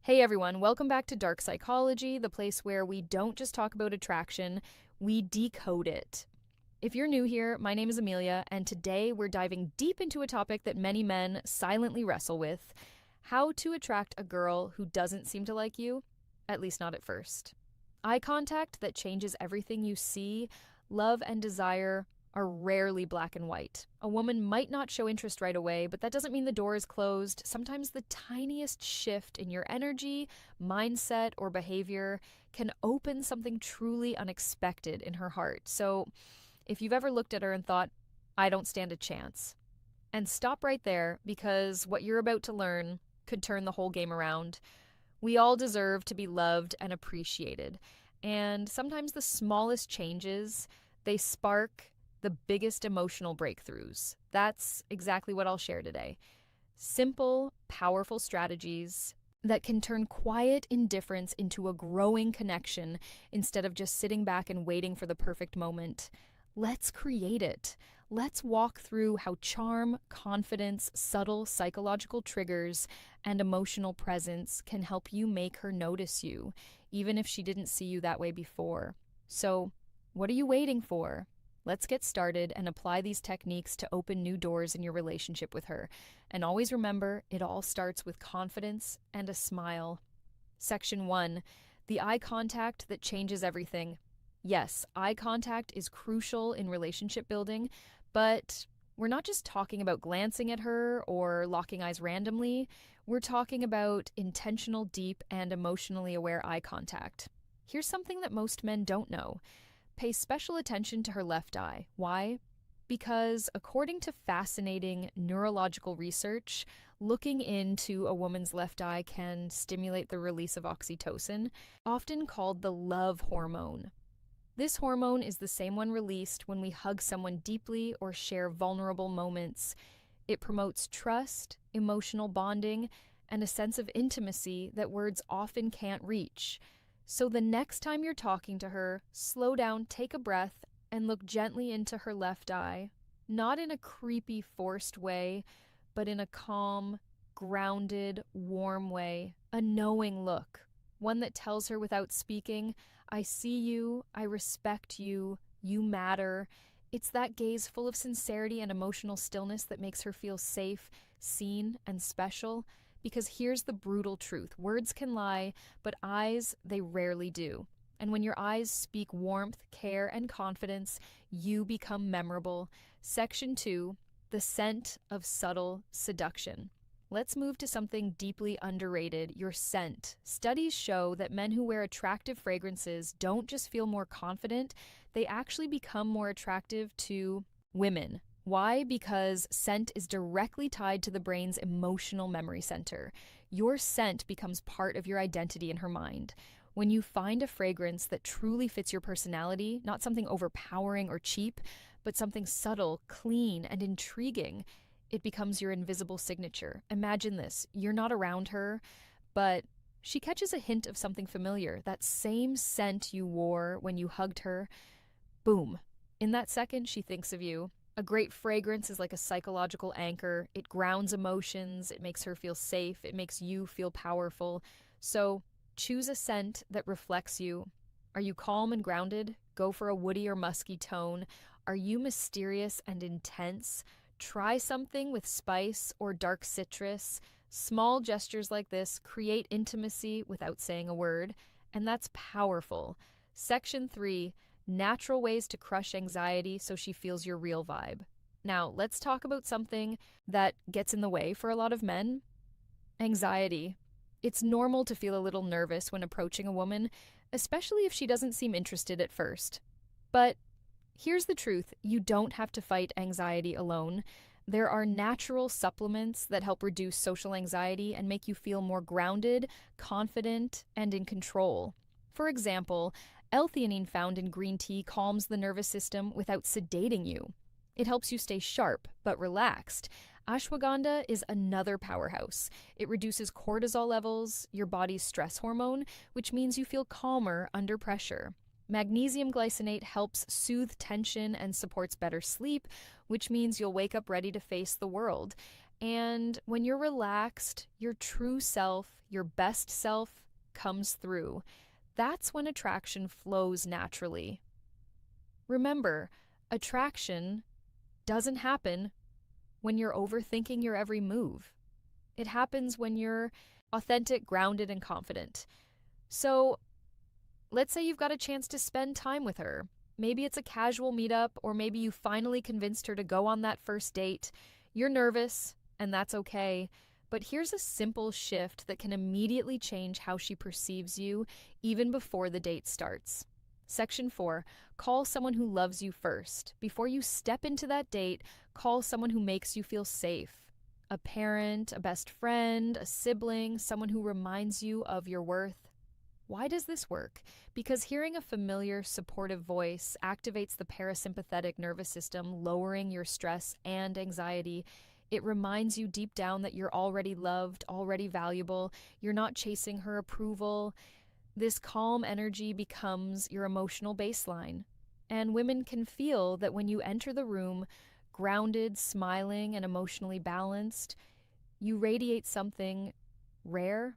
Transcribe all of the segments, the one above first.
Hey everyone, welcome back to Dark Psychology, the place where we don't just talk about attraction, we decode it. If you're new here, my name is Amelia, and today we're diving deep into a topic that many men silently wrestle with: how to attract a girl who doesn't seem to like you, at least not at first. Eye contact that changes everything you see, love, and desire are rarely black and white. A woman might not show interest right away, but that doesn't mean the door is closed. Sometimes the tiniest shift in your energy, mindset, or behavior can open something truly unexpected in her heart. So if you've ever looked at her and thought, I don't stand a chance, and stop right there, because what you're about to learn could turn the whole game around. We all deserve to be loved and appreciated. And sometimes the smallest changes, they spark the biggest emotional breakthroughs. That's exactly what I'll share today. Simple, powerful strategies that can turn quiet indifference into a growing connection instead of just sitting back and waiting for the perfect moment. Let's create it. Let's walk through how charm, confidence, subtle psychological triggers, and emotional presence can help you make her notice you, even if she didn't see you that way before. So, what are you waiting for? Let's get started and apply these techniques to open new doors in your relationship with her. And always remember, it all starts with confidence and a smile. Section 1. The eye contact that changes everything. Yes, eye contact is crucial in relationship building, but we're not just talking about glancing at her or locking eyes randomly. We're talking about intentional, deep, and emotionally aware eye contact. Here's something that most men don't know. Pay special attention to her left eye. Why? Because according to fascinating neurological research, looking into a woman's left eye can stimulate the release of oxytocin, often called the love hormone. This hormone is the same one released when we hug someone deeply or share vulnerable moments. It promotes trust, emotional bonding, and a sense of intimacy that words often can't reach. So the next time you're talking to her, slow down, take a breath, and look gently into her left eye. Not in a creepy, forced way, but in a calm, grounded, warm way. A knowing look. One that tells her without speaking, I see you, I respect you, you matter. It's that gaze full of sincerity and emotional stillness that makes her feel safe, seen, and special. Because here's the brutal truth. Words can lie, but eyes, they rarely do. And when your eyes speak warmth, care, and confidence, you become memorable. Section 2, the scent of subtle seduction. Let's move to something deeply underrated, your scent. Studies show that men who wear attractive fragrances don't just feel more confident, they actually become more attractive to women. Why? Because scent is directly tied to the brain's emotional memory center. Your scent becomes part of your identity in her mind. When you find a fragrance that truly fits your personality, not something overpowering or cheap, but something subtle, clean, and intriguing, it becomes your invisible signature. Imagine this. You're not around her, but she catches a hint of something familiar, that same scent you wore when you hugged her. Boom. In that second, she thinks of you. A great fragrance is like a psychological anchor. It grounds emotions, it makes her feel safe, it makes you feel powerful. So choose a scent that reflects you. Are you calm and grounded? Go for a woody or musky tone. Are you mysterious and intense? Try something with spice or dark citrus. Small gestures like this create intimacy without saying a word, and that's powerful. Section 3. Natural ways to crush anxiety so she feels your real vibe. Now, let's talk about something that gets in the way for a lot of men: anxiety. It's normal to feel a little nervous when approaching a woman, especially if she doesn't seem interested at first. But here's the truth: you don't have to fight anxiety alone. There are natural supplements that help reduce social anxiety and make you feel more grounded, confident, and in control. For example, L-theanine found in green tea calms the nervous system without sedating you. It helps you stay sharp but relaxed. Ashwagandha is another powerhouse. It reduces cortisol levels, your body's stress hormone, which means you feel calmer under pressure. Magnesium glycinate helps soothe tension and supports better sleep, which means you'll wake up ready to face the world. And when you're relaxed, your true self, your best self, comes through. That's when attraction flows naturally. Remember, attraction doesn't happen when you're overthinking your every move. It happens when you're authentic, grounded, and confident. So, let's say you've got a chance to spend time with her. Maybe it's a casual meetup, or maybe you finally convinced her to go on that first date. You're nervous, and that's okay. But here's a simple shift that can immediately change how she perceives you, even before the date starts. Section 4, call someone who loves you first. Before you step into that date, call someone who makes you feel safe. A parent, a best friend, a sibling, someone who reminds you of your worth. Why does this work? Because hearing a familiar, supportive voice activates the parasympathetic nervous system, lowering your stress and anxiety. It reminds you deep down that you're already loved, already valuable. You're not chasing her approval. This calm energy becomes your emotional baseline. And women can feel that when you enter the room, grounded, smiling, and emotionally balanced, you radiate something rare,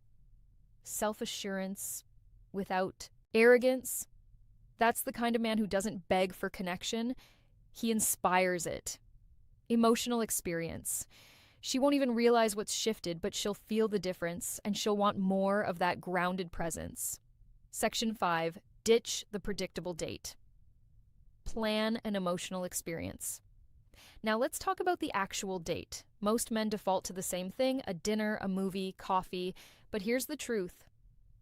self-assurance, without arrogance. That's the kind of man who doesn't beg for connection. He inspires it. Emotional experience. She won't even realize what's shifted, but she'll feel the difference, and she'll want more of that grounded presence. Section 5, ditch the predictable date. Plan an emotional experience. Now let's talk about the actual date. Most men default to the same thing, a dinner, a movie, coffee, but here's the truth.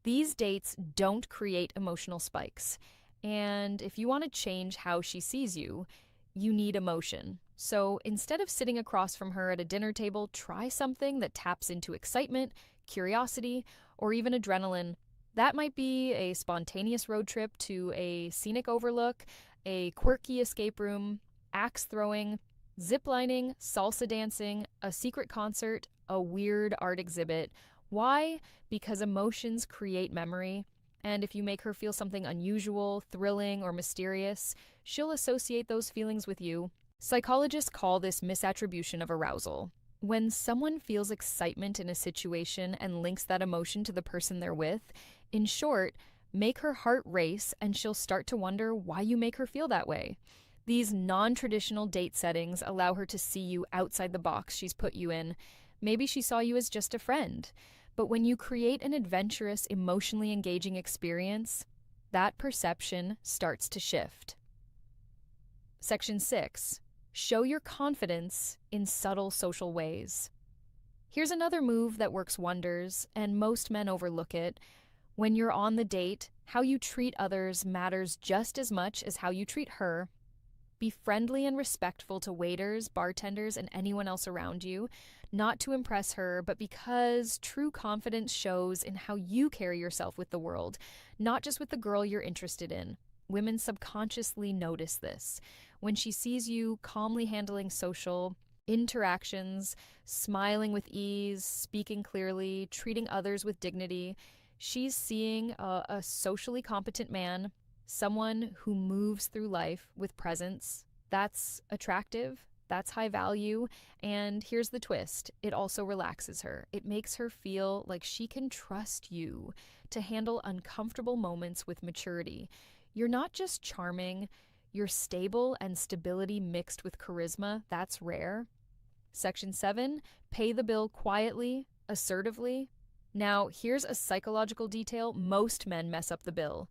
These dates don't create emotional spikes. And if you want to change how she sees you, you need emotion. So instead of sitting across from her at a dinner table, try something that taps into excitement, curiosity, or even adrenaline. That might be a spontaneous road trip to a scenic overlook, a quirky escape room, axe throwing, ziplining, salsa dancing, a secret concert, a weird art exhibit. Why? Because emotions create memory, and if you make her feel something unusual, thrilling, or mysterious, she'll associate those feelings with you. Psychologists call this misattribution of arousal. When someone feels excitement in a situation and links that emotion to the person they're with, in short, make her heart race and she'll start to wonder why you make her feel that way. These non-traditional date settings allow her to see you outside the box she's put you in. Maybe she saw you as just a friend. But when you create an adventurous, emotionally engaging experience, that perception starts to shift. Section 6. Show your confidence in subtle social ways. Here's another move that works wonders, and most men overlook it. When you're on the date, how you treat others matters just as much as how you treat her. Be friendly and respectful to waiters, bartenders, and anyone else around you, not to impress her, but because true confidence shows in how you carry yourself with the world, not just with the girl you're interested in. Women subconsciously notice this. When she sees you calmly handling social interactions, smiling with ease, speaking clearly, treating others with dignity, she's seeing a socially competent man, someone who moves through life with presence. That's attractive, that's high value, and here's the twist. It also relaxes her. It makes her feel like she can trust you to handle uncomfortable moments with maturity. You're not just charming, you're stable, and stability mixed with charisma. That's rare. Section 7, pay the bill quietly, assertively. Now, here's a psychological detail. Most men mess up the bill.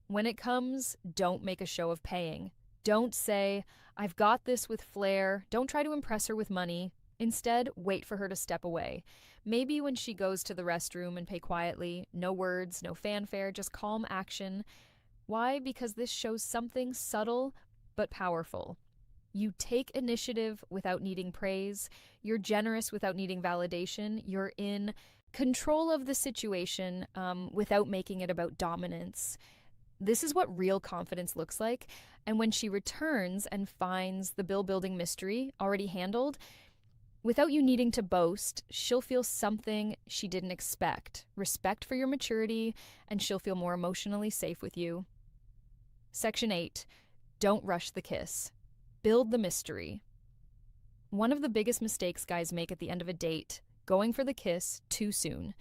When it comes, don't make a show of paying. Don't say, I've got this with flair. Don't try to impress her with money. Instead, wait for her to step away. Maybe when she goes to the restroom and pay quietly, no words, no fanfare, just calm action. Why? Because this shows something subtle but powerful. You take initiative without needing praise. You're generous without needing validation. You're in control of the situation without making it about dominance. This is what real confidence looks like. And when she returns and finds the bill-building mystery already handled, without you needing to boast, she'll feel something she didn't expect. Respect for your maturity, and she'll feel more emotionally safe with you. Section 8. Don't rush the kiss. Build the mystery. One of the biggest mistakes guys make at the end of a date, going for the kiss too soon.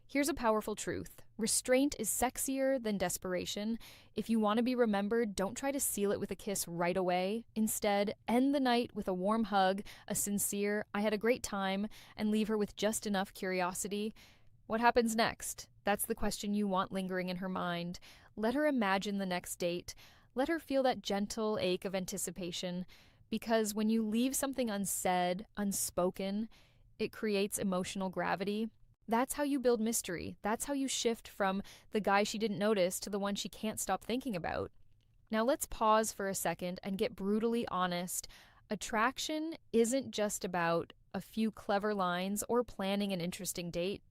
Here's a powerful truth. Restraint is sexier than desperation. If you want to be remembered, don't try to seal it with a kiss right away. Instead, end the night with a warm hug, a sincere, "I had a great time," and leave her with just enough curiosity. What happens next? That's the question you want lingering in her mind. Let her imagine the next date. Let her feel that gentle ache of anticipation. Because when you leave something unsaid, unspoken, it creates emotional gravity. That's how you build mystery. That's how you shift from the guy she didn't notice to the one she can't stop thinking about. Now let's pause for a second and get brutally honest. Attraction isn't just about a few clever lines or planning an interesting date.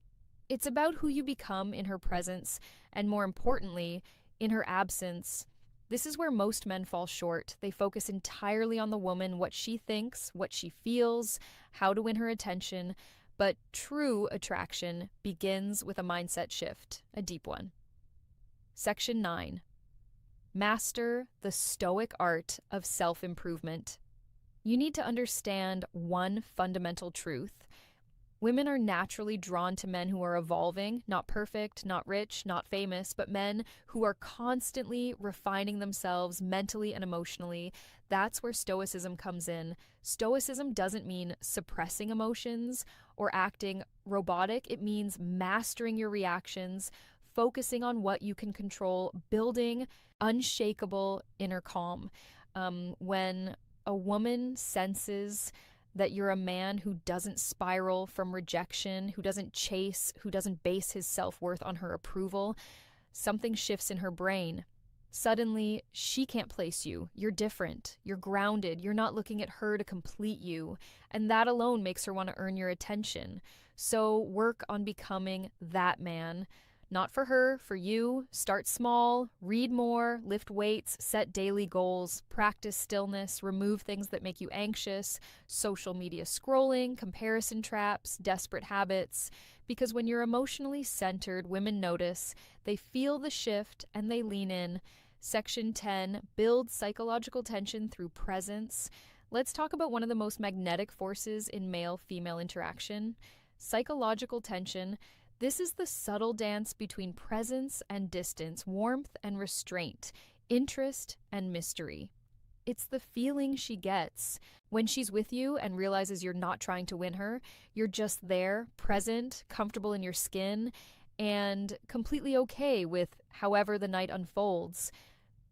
It's about who you become in her presence, and more importantly, in her absence. This is where most men fall short. They focus entirely on the woman, what she thinks, what she feels, how to win her attention. But true attraction begins with a mindset shift, a deep one. Section 9. Master the stoic art of self-improvement. You need to understand one fundamental truth. Women are naturally drawn to men who are evolving, not perfect, not rich, not famous, but men who are constantly refining themselves mentally and emotionally. That's where stoicism comes in. Stoicism doesn't mean suppressing emotions or acting robotic. It means mastering your reactions, focusing on what you can control, building unshakable inner calm. When a woman senses that you're a man who doesn't spiral from rejection, who doesn't chase, who doesn't base his self-worth on her approval, something shifts in her brain. Suddenly, she can't place you. You're different. You're grounded. You're not looking at her to complete you. And that alone makes her want to earn your attention. So work on becoming that man. Not for her, for you. Start small, read more, lift weights, set daily goals, practice stillness, remove things that make you anxious, social media scrolling, comparison traps, desperate habits. Because when you're emotionally centered, women notice, they feel the shift, and they lean in. Section 10, build psychological tension through presence. Let's talk about one of the most magnetic forces in male-female interaction, psychological tension. This is the subtle dance between presence and distance, warmth and restraint, interest and mystery. It's the feeling she gets when she's with you and realizes you're not trying to win her. You're just there, present, comfortable in your skin, and completely okay with however the night unfolds.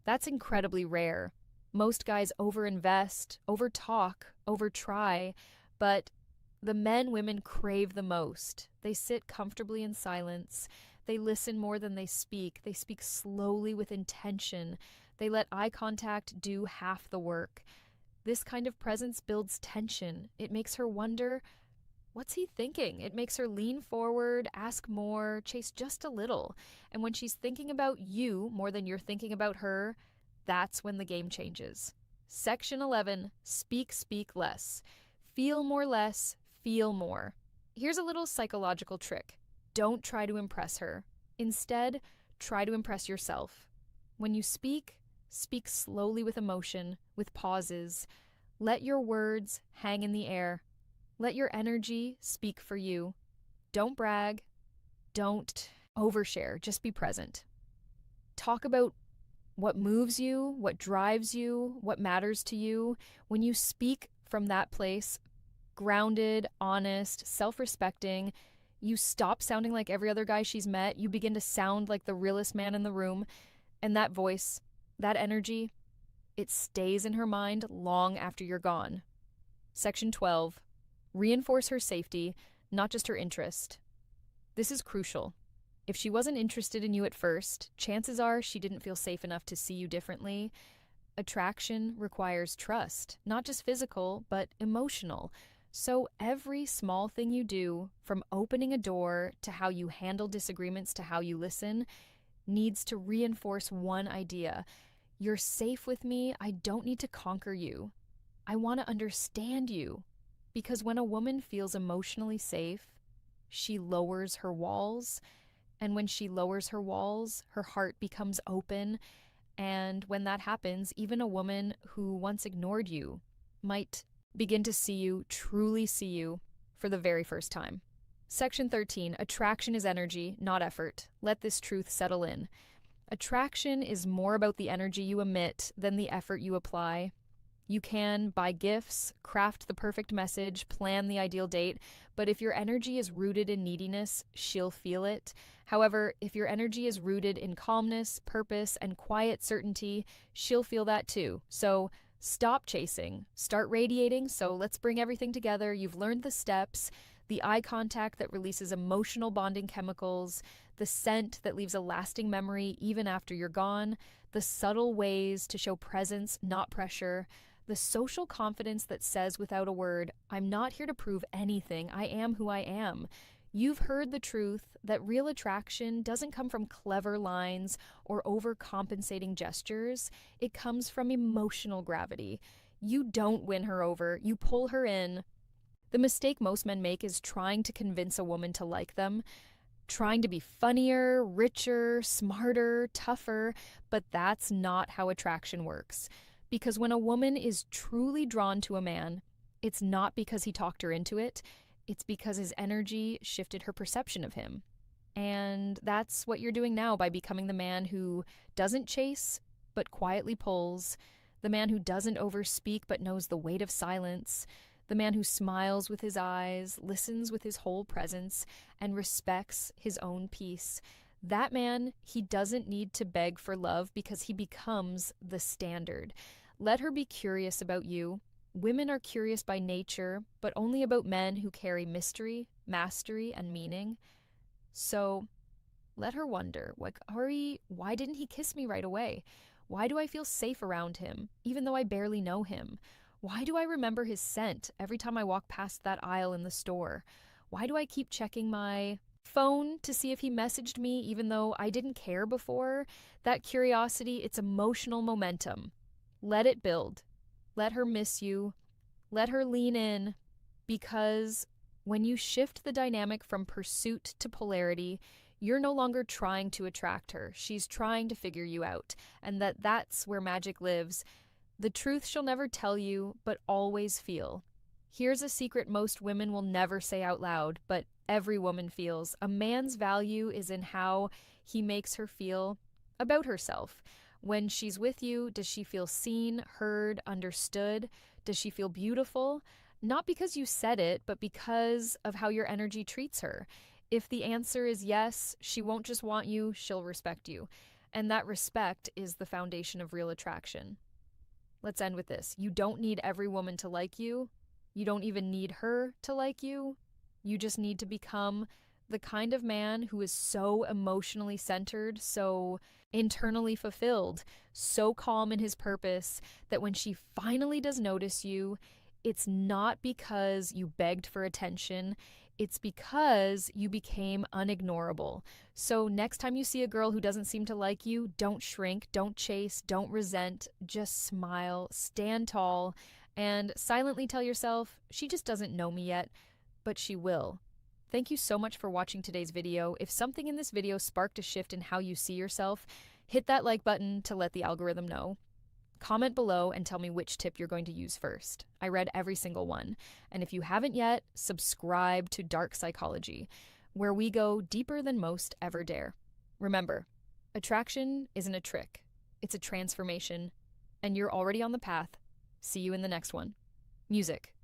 That's incredibly rare. Most guys overinvest, overtalk, overtry, but the men women crave the most. They sit comfortably in silence. They listen more than they speak. They speak slowly with intention. They let eye contact do half the work. This kind of presence builds tension. It makes her wonder, what's he thinking? It makes her lean forward, ask more, chase just a little. And when she's thinking about you more than you're thinking about her, that's when the game changes. Section 11, speak less. Feel more less, feel more. Here's a little psychological trick. Don't try to impress her. Instead, try to impress yourself. When you speak slowly with emotion, with pauses. Let your words hang in the air. Let your energy speak for you. Don't brag. Don't overshare. Just be present. Talk about what moves you, what drives you, what matters to you. When you speak from that place, grounded, honest, self-respecting, you stop sounding like every other guy she's met. You begin to sound like the realest man in the room. And that voice, that energy, it stays in her mind long after you're gone. Section 12. Reinforce her safety, not just her interest. This is crucial. If she wasn't interested in you at first, chances are she didn't feel safe enough to see you differently. Attraction requires trust, not just physical, but emotional. So every small thing you do, from opening a door to how you handle disagreements to how you listen, needs to reinforce one idea. You're safe with me. I don't need to conquer you. I want to understand you. Because when a woman feels emotionally safe, she lowers her walls. And when she lowers her walls, her heart becomes open. And when that happens, even a woman who once ignored you might begin to see you, truly see you, for the very first time. Section 13, attraction is energy, not effort. Let this truth settle in. Attraction is more about the energy you emit than the effort you apply. You can buy gifts, craft the perfect message, plan the ideal date, but if your energy is rooted in neediness, she'll feel it. However, if your energy is rooted in calmness, purpose, and quiet certainty, she'll feel that too. So stop chasing, start radiating. So let's bring everything together. You've learned the steps, the eye contact that releases emotional bonding chemicals, the scent that leaves a lasting memory even after you're gone, the subtle ways to show presence, not pressure, the social confidence that says without a word, I'm not here to prove anything, I am who I am. You've heard the truth that real attraction doesn't come from clever lines or overcompensating gestures. It comes from emotional gravity. You don't win her over, you pull her in. The mistake most men make is trying to convince a woman to like them, trying to be funnier, richer, smarter, tougher, but that's not how attraction works. Because when a woman is truly drawn to a man, it's not because he talked her into it, it's because his energy shifted her perception of him. And that's what you're doing now by becoming the man who doesn't chase, but quietly pulls, the man who doesn't overspeak, but knows the weight of silence, the man who smiles with his eyes, listens with his whole presence, and respects his own peace. That man, he doesn't need to beg for love because he becomes the standard. Let her be curious about you. Women are curious by nature, but only about men who carry mystery, mastery, and meaning. So let her wonder, like, Ari, why didn't he kiss me right away? Why do I feel safe around him, even though I barely know him? Why do I remember his scent every time I walk past that aisle in the store? Why do I keep checking my phone to see if he messaged me even though I didn't care before? That curiosity, it's emotional momentum. Let it build. Let her miss you. Let her lean in, because when you shift the dynamic from pursuit to polarity, you're no longer trying to attract her. She's trying to figure you out, and that's where magic lives. The truth she'll never tell you, but always feel. Here's a secret most women will never say out loud, but every woman feels. A man's value is in how he makes her feel about herself. When she's with you, does she feel seen, heard, understood? Does she feel beautiful? Not because you said it, but because of how your energy treats her. If the answer is yes, she won't just want you, she'll respect you. And that respect is the foundation of real attraction. Let's end with this. You don't need every woman to like you. You don't even need her to like you. You just need to become the kind of man who is so emotionally centered, so internally fulfilled, so calm in his purpose that when she finally does notice you, it's not because you begged for attention, it's because you became unignorable. So next time you see a girl who doesn't seem to like you, don't shrink, don't chase, don't resent, just smile, stand tall, and silently tell yourself, she just doesn't know me yet, but she will. Thank you so much for watching today's video. If something in this video sparked a shift in how you see yourself, hit that like button to let the algorithm know. Comment below and tell me which tip you're going to use first. I read every single one. And if you haven't yet, subscribe to Dark Psychology, where we go deeper than most ever dare. Remember, attraction isn't a trick. It's a transformation. And you're already on the path. See you in the next one. Music.